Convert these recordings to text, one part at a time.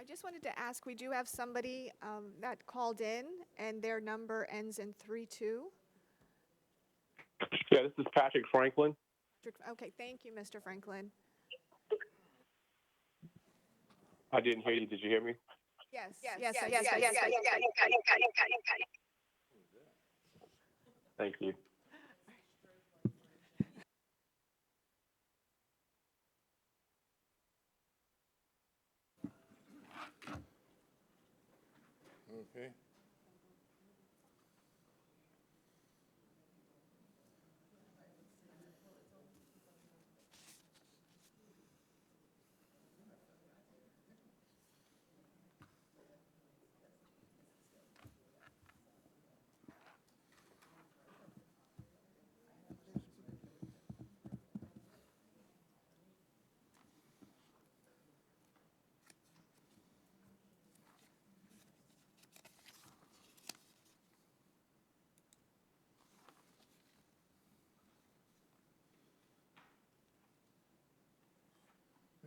just wanted to ask, we do have somebody that called in, and their number ends in 32. Yeah, this is Patrick Franklin. Okay, thank you, Mr. Franklin. I didn't hear you. Did you hear me? Yes, I did. Thank you. Okay.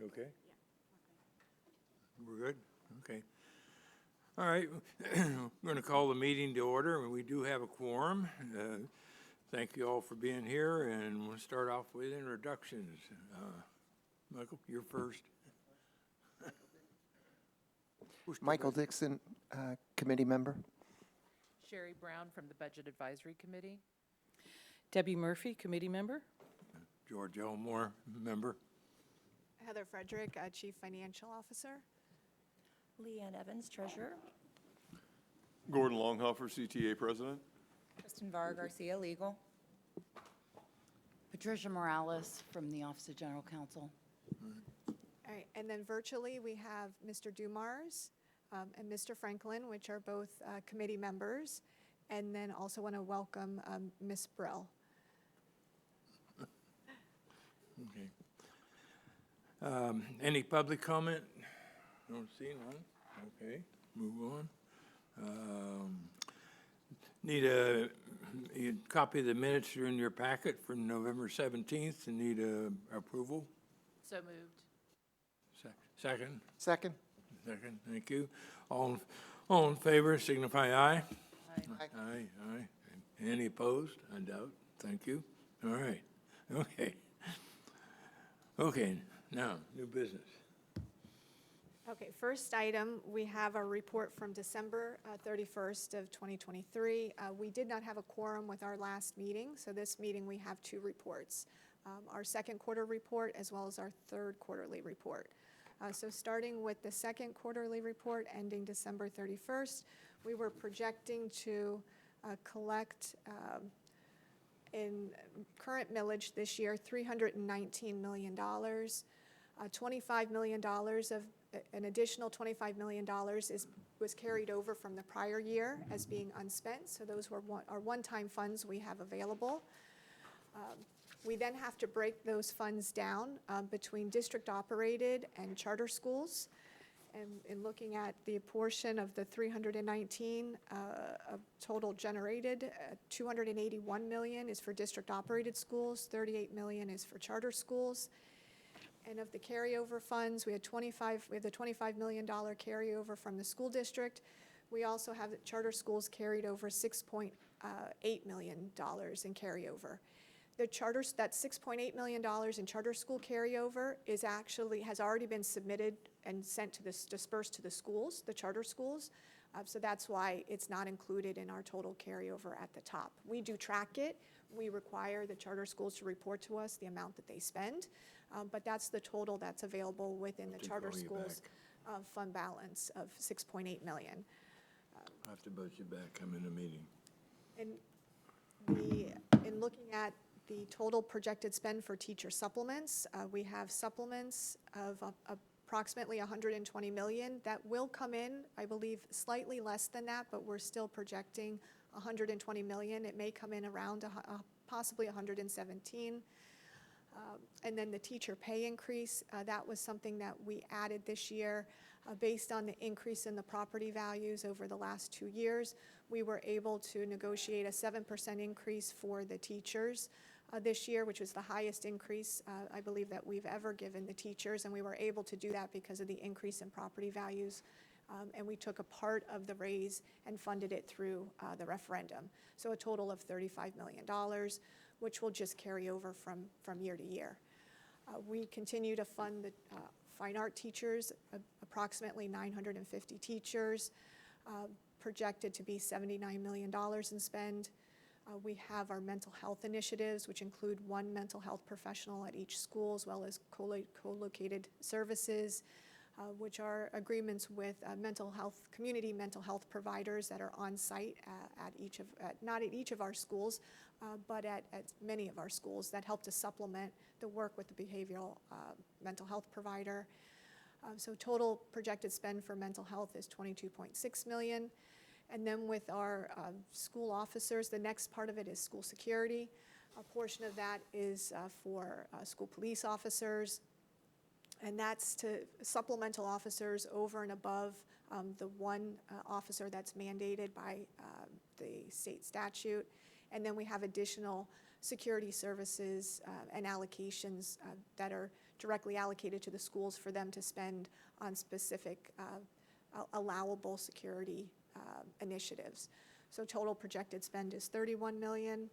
Okay. We're good? Okay. All right, we're going to call the meeting to order, and we do have a quorum. Thank you all for being here, and we'll start off with introductions. Michael, you're first. Michael Dixon, committee member. Sherry Brown from the Budget Advisory Committee. Debbie Murphy, committee member. George Elmore, member. Heather Frederick, Chief Financial Officer. Leanne Evans, treasurer. Gordon Longhofer, CTA president. Kristen Varga Garcia, legal. Patricia Morales from the Office of General Counsel. All right, and then virtually, we have Mr. Dumars and Mr. Franklin, which are both committee members, and then also want to welcome Ms. Brill. Okay. Any public comment? Don't see none. Okay, move on. Need a copy of the minutes are in your packet from November 17th and need approval. So moved. Second? Second. Second, thank you. All in favor, signify aye. Aye. Aye. Any opposed? I doubt. Thank you. All right. Okay. Okay, now, new business. Okay, first item, we have a report from December 31st of 2023. We did not have a quorum with our last meeting, so this meeting we have two reports. Our second quarter report as well as our third quarterly report. So starting with the second quarterly report ending December 31st, we were projecting to collect in current millage this year $319 million. $25 million of an additional $25 million was carried over from the prior year as being unspent. So those were our one-time funds we have available. We then have to break those funds down between district-operated and charter schools. And in looking at the portion of the 319 of total generated, 281 million is for district-operated schools, 38 million is for charter schools. And of the carryover funds, we have the $25 million carryover from the school district. We also have the charter schools carried over $6.8 million in carryover. That $6.8 million in charter school carryover has already been submitted and sent to dispersed to the schools, the charter schools. So that's why it's not included in our total carryover at the top. We do track it. We require the charter schools to report to us the amount that they spend. But that's the total that's available within the charter schools fund balance of $6.8 million. I'll have to budget you back, come in a meeting. And in looking at the total projected spend for teacher supplements, we have supplements of approximately $120 million. That will come in, I believe, slightly less than that, but we're still projecting $120 million. It may come in around possibly $117. And then the teacher pay increase, that was something that we added this year based on the increase in the property values over the last 2 years. We were able to negotiate a 7% increase for the teachers this year, which was the highest increase, I believe, that we've ever given the teachers, and we were able to do that because of the increase in property values. And we took a part of the raise and funded it through the referendum. So a total of $35 million, which will just carry over from year to year. We continue to fund the fine art teachers, approximately 950 teachers, projected to be $79 million in spend. We have our mental health initiatives, which include one mental health professional at each school, as well as co-located services, which are agreements with community mental health providers that are on site not at each of our schools, but at many of our schools that help to supplement the work with the behavioral mental health provider. So total projected spend for mental health is $22.6 million. And then with our school officers, the next part of it is school security. A portion of that is for school police officers, and that's to supplemental officers over and above the one officer that's mandated by the state statute. And then we have additional security services and allocations that are directly allocated to the schools for them to spend on specific allowable security initiatives. So total projected spend is $31 million.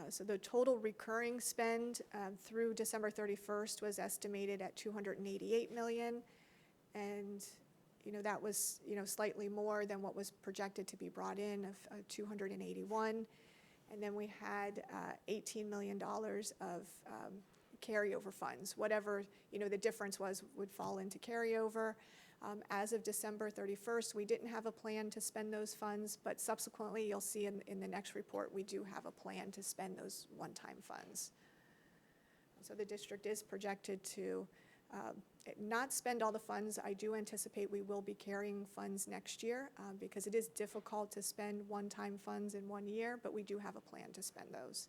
So the total recurring spend through December 31st was estimated at $288 million. And, that was, slightly more than what was projected to be brought in of $281. And then we had $18 million of carryover funds. Whatever, the difference would fall into carryover. As of December 31st, we didn't have a plan to spend those funds, but subsequently, you'll see in the next report, we do have a plan to spend those one-time funds. So the district is projected to not spend all the funds. I do anticipate we will be carrying funds next year because it is difficult to spend one-time funds in 1 year, but we do have a plan to spend those.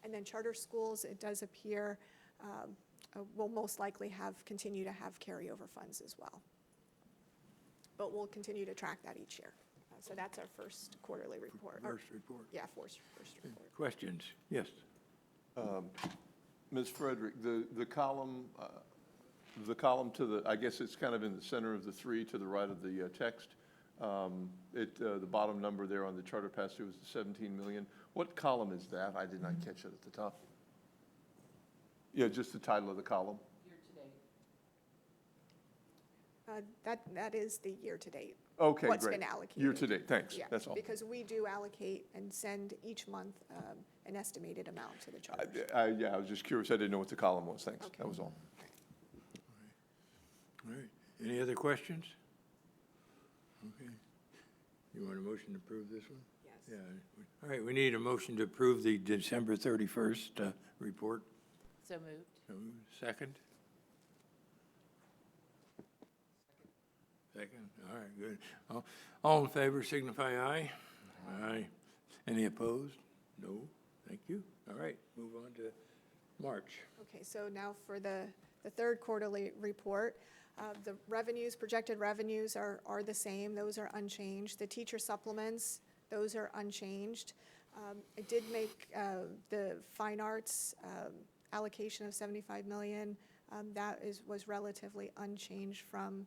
And then charter schools, it does appear, will most likely continue to have carryover funds as well. But we'll continue to track that each year. So that's our first quarterly report. First report. Yeah, first report. Questions? Yes. Ms. Frederick, the column to the, I guess it's kind of in the center of the three to the right of the text. The bottom number there on the charter pass-through was the 17 million. What column is that? I did not catch it at the top. Yeah, just the title of the column. That is the year-to-date. Okay, great. What's been allocated. Year-to-date, thanks. Yeah, That's all. because we do allocate and send each month an estimated amount to the charters. Yeah, I was just curious. I didn't know what the column was. Thanks. Okay. That was all. All right. Any other questions? Okay. You want a motion to approve this one? Yes. Yeah. All right, we need a motion to approve the December 31st report. So moved. So, second? Second, all right, good. All in favor signify aye. Aye. Any opposed? No, thank you. All right, move on to March. Okay, so now for the third quarterly report, the revenues, projected revenues are the same. Those are unchanged. The teacher supplements, those are unchanged. I did make the fine arts allocation of $75 million. That was relatively unchanged from,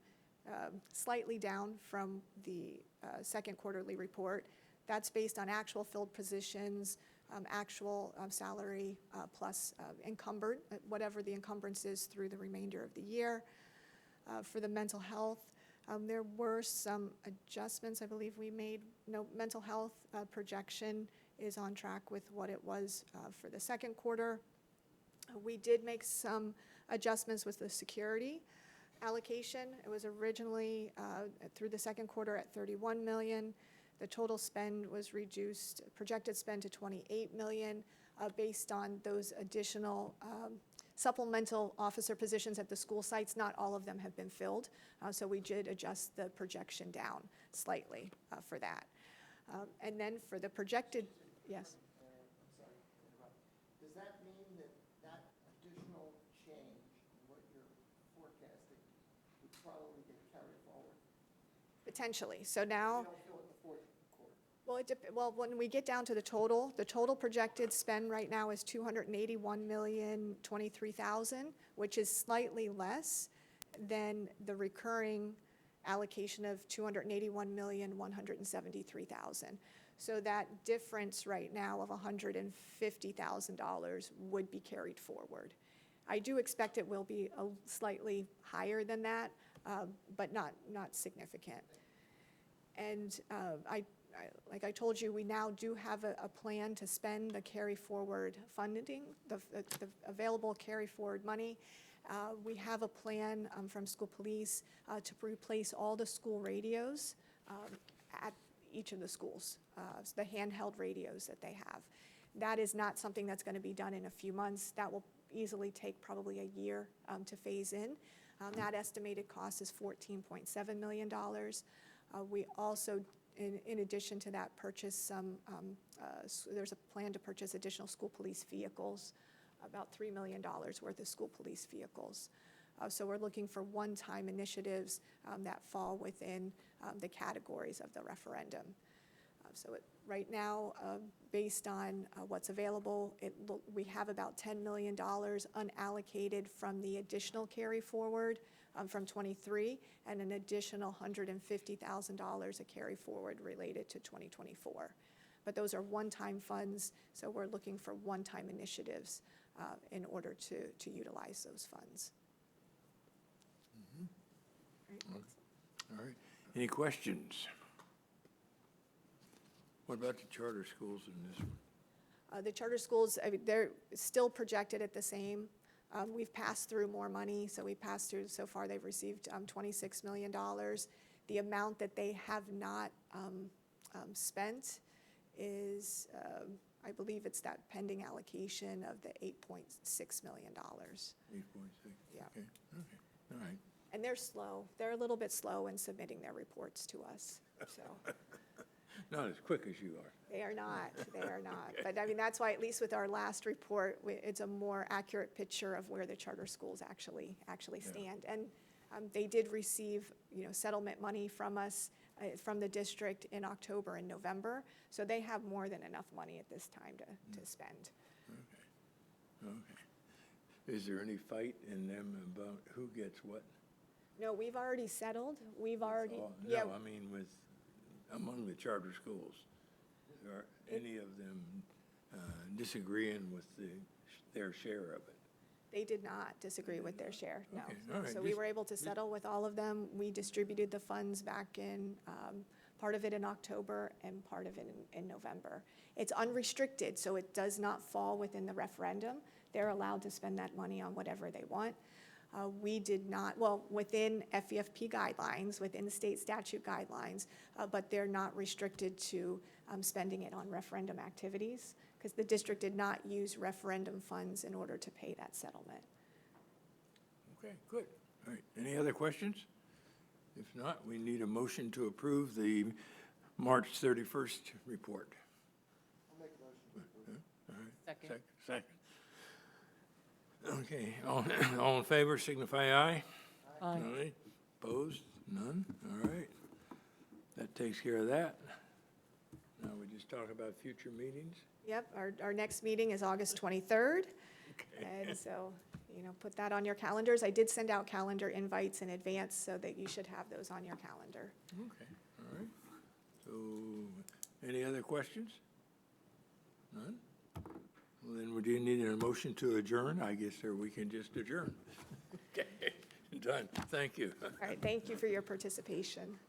slightly down from the second quarterly report. That's based on actual filled positions, actual salary plus encumbered, whatever the encumbrance is through the remainder of the year. For the mental health, there were some adjustments I believe we made. No, mental health projection is on track with what it was for the second quarter. We did make some adjustments with the security allocation. It was originally through the second quarter at $31 million. The total spend was reduced, projected spend to $28 million based on those additional supplemental officer positions at the school sites. Not all of them have been filled, so we did adjust the projection down slightly for that. And then for the projected, yes? I'm sorry to interrupt. Does that mean that additional change in what you're forecasting would probably get carried forward? Potentially. So now, We don't feel it in the fourth quarter. Well, when we get down to the total projected spend right now is $281,023,000, which is slightly less than the recurring allocation of $281,173,000. So that difference right now of $150,000 would be carried forward. I do expect it will be slightly higher than that, but not significant. And like I told you, we now do have a plan to spend the carry forward funding, the available carry forward money. We have a plan from school police to replace all the school radios at each of the schools, the handheld radios that they have. That is not something that's going to be done in a few months. That will easily take probably a year to phase in. That estimated cost is $14.7 million. We also, in addition to that, purchase some, there's a plan to purchase additional school police vehicles, about $3 million worth of school police vehicles. So we're looking for one-time initiatives that fall within the categories of the referendum. Right now, based on what's available, we have about $10 million unallocated from the additional carry forward from '23, and an additional $150,000 of carry forward related to 2024. But those are one-time funds, so we're looking for one-time initiatives in order to utilize those funds. All right. Any questions? What about the charter schools in this one? The charter schools, I mean, they're still projected at the same. We've passed through more money, so we passed through, so far they've received $26 million. The amount that they have not spent is, I believe it's that pending allocation of the $8.6 million. 8.6? Yeah. Okay, all right. And they're slow. They're a little bit slow in submitting their reports to us, so. Not as quick as you are. They are not, they are not. But I mean, that's why, at least with our last report, it's a more accurate picture of where the charter schools actually stand. And they did receive, settlement money from us, from the district in October and November. So they have more than enough money at this time to spend. Okay. Is there any fight in them about who gets what? No, we've already settled. We've already, Oh, yeah. no, I mean among the charter schools. Are any of them disagreeing with their share of it? They did not disagree with their share, no. Okay, all right, So we just- were able to settle with all of them. We distributed the funds back in, part of it in October and part of it in November. It's unrestricted, so it does not fall within the referendum. They're allowed to spend that money on whatever they want. We did not, well, within FEFP guidelines, within the state statute guidelines, but they're not restricted to spending it on referendum activities, because the district did not use referendum funds in order to pay that settlement. Okay, good. All right, any other questions? If not, we need a motion to approve the March 31st report. I'll make a motion to approve. All right. Second. Second. Okay, all in favor, signify aye. Aye. Opposed? None? All right. That takes care of that. Now we just talk about future meetings. Yep, our next meeting is August 23rd. Okay. And so, put that on your calendars. I did send out calendar invites in advance so that you should have those on your calendar. Okay, all right. So, any other questions? None? Well, then we do need a motion to adjourn, I guess, or we can just adjourn. Okay, done. Thank you. All right, thank you for your participation.